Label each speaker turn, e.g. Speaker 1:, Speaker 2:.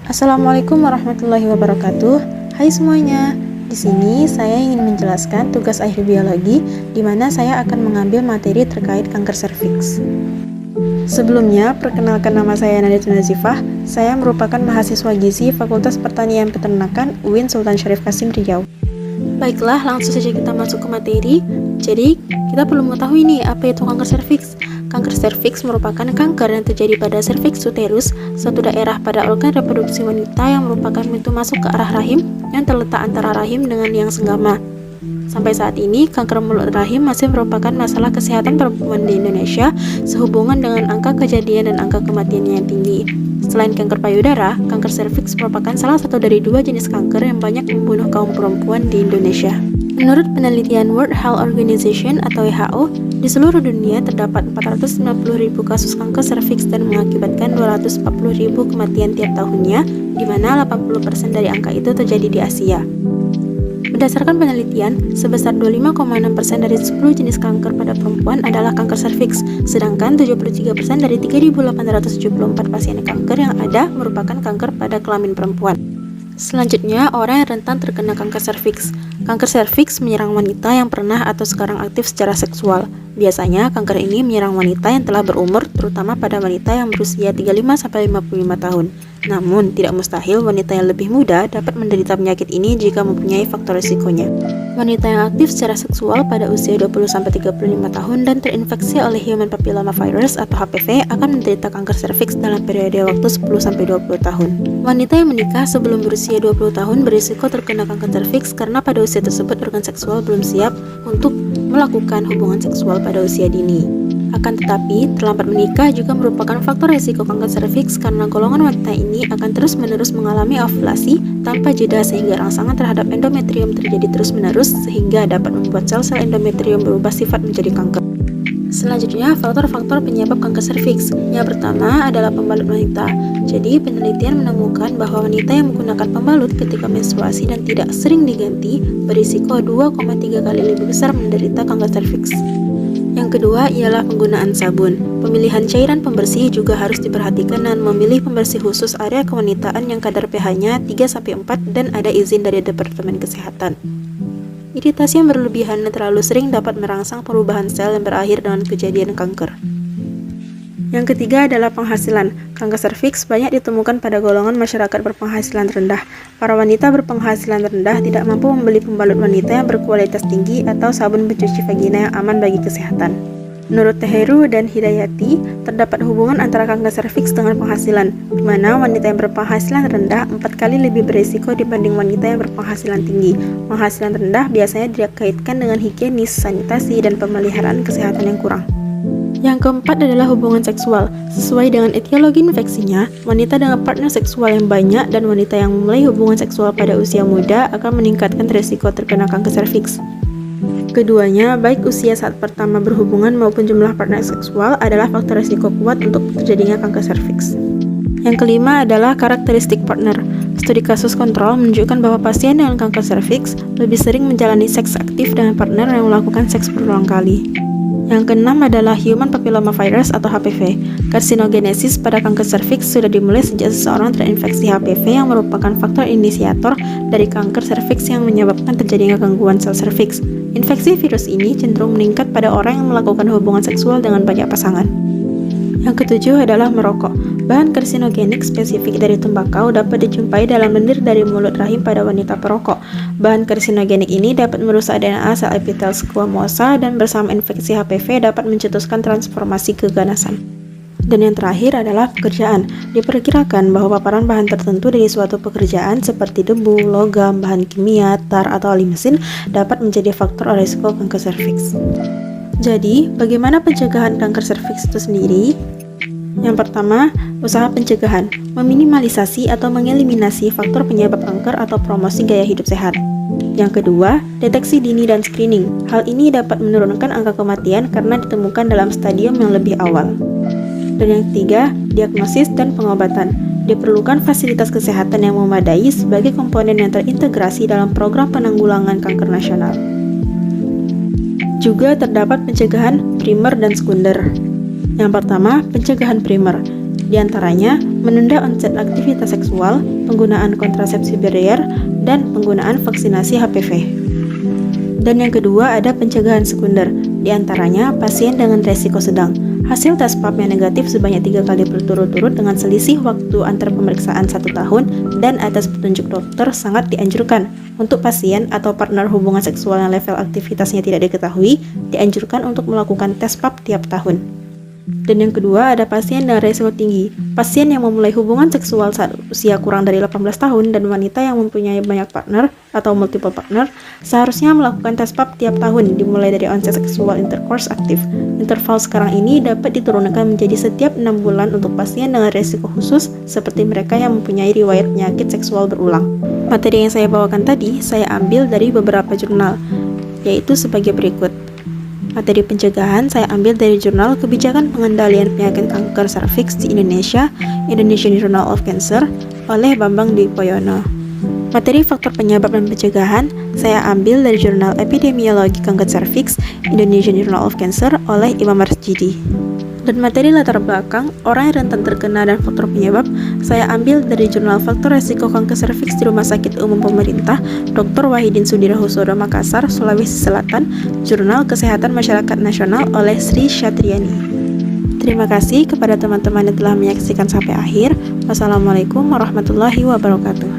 Speaker 1: Assalamualaikum warahmatullahi wabarakatuh. Hai semuanya. Di sini saya ingin menjelaskan tugas akhir biologi di mana saya akan mengambil materi terkait kanker serviks. Sebelumnya, perkenalkan nama saya Nadya Nazifah. Saya merupakan mahasiswa gizi Fakultas Pertanian Peternakan UIN Sultan Syarif Qasim Riau. Baiklah, langsung saja kita masuk ke materi. Jadi, kita perlu mengetahui nih apa itu kanker serviks. Kanker serviks merupakan kanker yang terjadi pada serviks uterus, suatu daerah pada organ reproduksi wanita yang merupakan pintu masuk ke arah rahim yang terletak antara rahim dengan yang senggama. Sampai saat ini, kanker mulut rahim masih merupakan masalah kesehatan perempuan di Indonesia sehubungan dengan angka kejadian dan angka kematiannya yang tinggi. Selain kanker payudara, kanker serviks merupakan salah satu dari 2 jenis kanker yang banyak membunuh kaum perempuan di Indonesia. Menurut penelitian World Health Organization atau WHO, di seluruh dunia terdapat 490.000 kasus kanker serviks dan mengakibatkan 240.000 kematian tiap tahunnya, di mana 80% dari angka itu terjadi di Asia. Berdasarkan penelitian, sebesar 25,6% dari 10 jenis kanker pada perempuan adalah kanker serviks, sedangkan 73% dari 3.874 pasien kanker yang ada merupakan kanker pada kelamin perempuan. Selanjutnya, orang yang rentan terkena kanker serviks. Kanker serviks menyerang wanita yang pernah atau sekarang aktif secara seksual. Biasanya, kanker ini menyerang wanita yang telah berumur, terutama pada wanita yang berusia 35-55 tahun. Namun, tidak mustahil wanita yang lebih muda dapat menderita penyakit ini jika mempunyai faktor risikonya. Wanita yang aktif secara seksual pada usia 20-35 tahun dan terinfeksi oleh human papilloma virus atau HPV akan menderita kanker serviks dalam periode waktu 10-20 tahun. Wanita yang menikah sebelum berusia 20 tahun berisiko terkena kanker serviks karena pada usia tersebut organ seksual belum siap untuk melakukan hubungan seksual pada usia dini. Akan tetapi, terlambat menikah juga merupakan faktor risiko kanker serviks karena golongan wanita ini akan terus-menerus mengalami ovulasi tanpa jeda sehingga rangsangan terhadap endometrium terjadi terus-menerus sehingga dapat membuat sel-sel endometrium berubah sifat menjadi kanker. Selanjutnya, faktor-faktor penyebab kanker serviks. Yang pertama adalah pembalut wanita. Jadi, penelitian menemukan bahwa wanita yang menggunakan pembalut ketika menstruasi dan tidak sering diganti berisiko 2,3 kali lebih besar menderita kanker serviks. Yang kedua ialah penggunaan sabun. Pemilihan cairan pembersih juga harus diperhatikan dan memilih pembersih khusus area kewanitaan yang kadar pH-nya 3-4 dan ada izin dari Departemen Kesehatan. Iritasi yang berlebihan dan terlalu sering dapat merangsang perubahan sel yang berakhir dengan kejadian kanker. Yang ketiga adalah penghasilan. Kanker serviks banyak ditemukan pada golongan masyarakat berpenghasilan rendah. Para wanita berpenghasilan rendah tidak mampu membeli pembalut wanita yang berkualitas tinggi atau sabun pencuci vagina yang aman bagi kesehatan. Menurut Teheru dan Hidayati, terdapat hubungan antara kanker serviks dengan penghasilan, di mana wanita yang berpenghasilan rendah 4 kali lebih berisiko dibanding wanita yang berpenghasilan tinggi. Penghasilan rendah biasanya dikaitkan dengan higienis, sanitasi, dan pemeliharaan kesehatan yang kurang. Yang keempat adalah hubungan seksual. Sesuai dengan etiologi infeksinya, wanita dengan partner seksual yang banyak dan wanita yang memulai hubungan seksual pada usia muda akan meningkatkan risiko terkena kanker serviks. Keduanya, baik usia saat pertama berhubungan maupun jumlah partner seksual adalah faktor risiko kuat untuk terjadinya kanker serviks. Yang kelima adalah karakteristik partner. Studi kasus kontrol menunjukkan bahwa pasien dengan kanker serviks lebih sering menjalani seks aktif dengan partner yang melakukan seks berulang kali. Yang keenam adalah human papilloma virus atau HPV. Karsinogenesis pada kanker serviks sudah dimulai sejak seseorang terinfeksi HPV yang merupakan faktor inisiator dari kanker serviks yang menyebabkan terjadinya gangguan sel serviks. Infeksi virus ini cenderung meningkat pada orang yang melakukan hubungan seksual dengan banyak pasangan. Yang ketujuh adalah merokok. Bahan karsinogenik spesifik dari tembakau dapat dijumpai dalam lendir dari mulut rahim pada wanita perokok. Bahan karsinogenik ini dapat merusak DNA sel epitel squamosa dan bersama infeksi HPV dapat mencetuskan transformasi keganasan. Dan yang terakhir adalah pekerjaan. Diperkirakan bahwa paparan bahan tertentu dari suatu pekerjaan seperti debu, logam, bahan kimia, tar, atau oli mesin dapat menjadi faktor risiko kanker serviks. Jadi, bagaimana pencegahan kanker serviks itu sendiri? Yang pertama, usaha pencegahan, meminimalisasi atau mengeliminasi faktor penyebab kanker atau promosi gaya hidup sehat. Yang kedua, deteksi dini dan screening. Hal ini dapat menurunkan angka kematian karena ditemukan dalam stadium yang lebih awal. Dan yang ketiga, diagnosis dan pengobatan. Diperlukan fasilitas kesehatan yang memadai sebagai komponen yang terintegrasi dalam program penanggulangan kanker nasional. Juga terdapat pencegahan primer dan sekunder. Yang pertama, pencegahan primer. Di antaranya, menunda onset aktivitas seksual, penggunaan kontrasepsi barrier, dan penggunaan vaksinasi HPV. Dan yang kedua ada pencegahan sekunder, di antaranya pasien dengan resiko sedang. Hasil tes pap yang negatif sebanyak 3 kali berturut-turut dengan selisih waktu antar pemeriksaan 1 tahun dan atas petunjuk dokter sangat dianjurkan. Untuk pasien atau partner hubungan seksual yang level aktivitasnya tidak diketahui, dianjurkan untuk melakukan tes pap tiap tahun. Dan yang kedua ada pasien dengan resiko tinggi. Pasien yang memulai hubungan seksual saat usia kurang dari 18 tahun dan wanita yang mempunyai banyak partner atau multiple partner seharusnya melakukan tes pap tiap tahun dimulai dari onset seksual intercourse aktif. Interval sekarang ini dapat diturunkan menjadi setiap 6 bulan untuk pasien dengan resiko khusus seperti mereka yang mempunyai riwayat penyakit seksual berulang. Materi yang saya bawakan tadi saya ambil dari beberapa jurnal, yaitu sebagai berikut. Materi pencegahan saya ambil dari jurnal Kebijakan Pengendalian Penyakit Kanker Serviks di Indonesia, Indonesian Journal of Cancer, oleh Bambang Dwi Poyono. Materi faktor penyebab dan pencegahan saya ambil dari jurnal Epidemiologi Kanker Serviks, Indonesian Journal of Cancer, oleh Imam Marsjidi. Dan materi latar belakang orang yang rentan terkena dan faktor penyebab saya ambil dari jurnal Faktor Resiko Kanker Serviks di Rumah Sakit Umum Pemerintah Dr. Wahidin Sudirohusodo Makassar, Sulawesi Selatan, Jurnal Kesehatan Masyarakat Nasional oleh Sri Syatriani. Terima kasih kepada teman-teman yang telah menyaksikan sampai akhir. Wassalamualaikum warahmatullahi wabarakatuh.